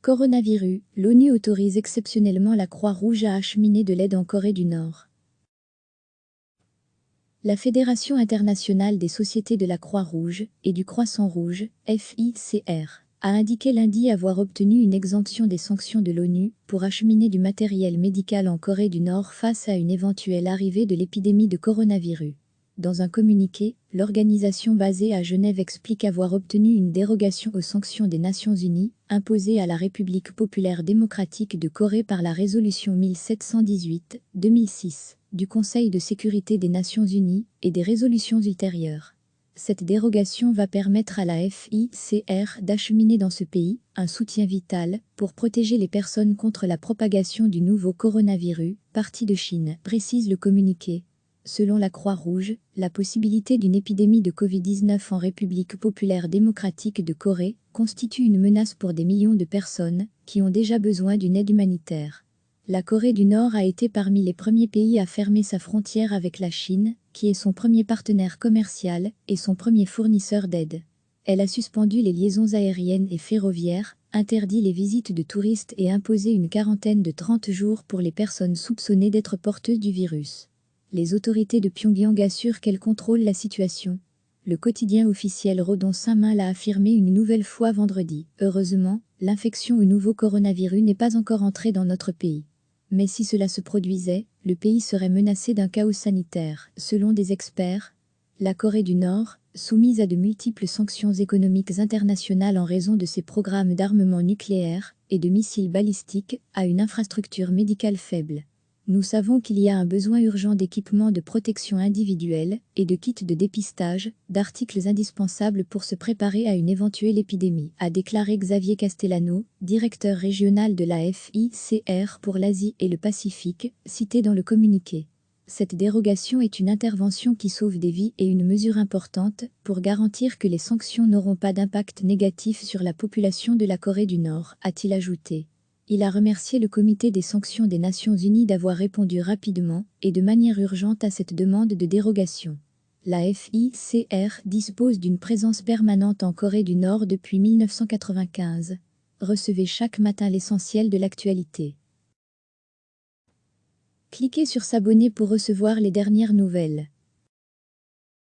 Coronavirus, l'ONU autorise exceptionnellement la Croix-Rouge à acheminer de l'aide en Corée du Nord. La Fédération internationale des sociétés de la Croix-Rouge et du Croissant Rouge, FICR, a indiqué lundi avoir obtenu une exemption des sanctions de l'ONU pour acheminer du matériel médical en Corée du Nord face à une éventuelle arrivée de l'épidémie de coronavirus. Dans un communiqué, l'organisation basée à Genève explique avoir obtenu une dérogation aux sanctions des Nations Unies, imposées à la République populaire démocratique de Corée par la résolution 1718/2006 du Conseil de sécurité des Nations Unies et des résolutions ultérieures. Cette dérogation va permettre à la FICR d'acheminer dans ce pays un soutien vital pour protéger les personnes contre la propagation du nouveau coronavirus, parti de Chine, précise le communiqué. Selon la Croix-Rouge, la possibilité d'une épidémie de Covid-19 en République populaire démocratique de Corée constitue une menace pour des millions de personnes qui ont déjà besoin d'une aide humanitaire. La Corée du Nord a été parmi les premiers pays à fermer sa frontière avec la Chine, qui est son premier partenaire commercial et son premier fournisseur d'aide. Elle a suspendu les liaisons aériennes et ferroviaires, interdit les visites de touristes et imposé une quarantaine de 30 jours pour les personnes soupçonnées d'être porteuses du virus. Les autorités de Pyongyang assurent qu'elles contrôlent la situation. Le quotidien officiel Rodon Saint-Main l'a affirmé une nouvelle fois vendredi. Heureusement, l'infection au nouveau coronavirus n'est pas encore entrée dans notre pays. Mais si cela se produisait, le pays serait menacé d'un chaos sanitaire. Selon des experts, la Corée du Nord, soumise à de multiples sanctions économiques internationales en raison de ses programmes d'armement nucléaire et de missiles balistiques, a une infrastructure médicale faible. Nous savons qu'il y a un besoin urgent d'équipements de protection individuelle et de kits de dépistage, d'articles indispensables pour se préparer à une éventuelle épidémie, a déclaré Xavier Castellano, directeur régional de la FICR pour l'Asie et le Pacifique, cité dans le communiqué. Cette dérogation est une intervention qui sauve des vies et une mesure importante pour garantir que les sanctions n'auront pas d'impact négatif sur la population de la Corée du Nord, a-t-il ajouté. Il a remercié le Comité des sanctions des Nations Unies d'avoir répondu rapidement et de manière urgente à cette demande de dérogation. La FICR dispose d'une présence permanente en Corée du Nord depuis 1995. Recevez chaque matin l'essentiel de l'actualité. Cliquez sur s'abonner pour recevoir les dernières nouvelles.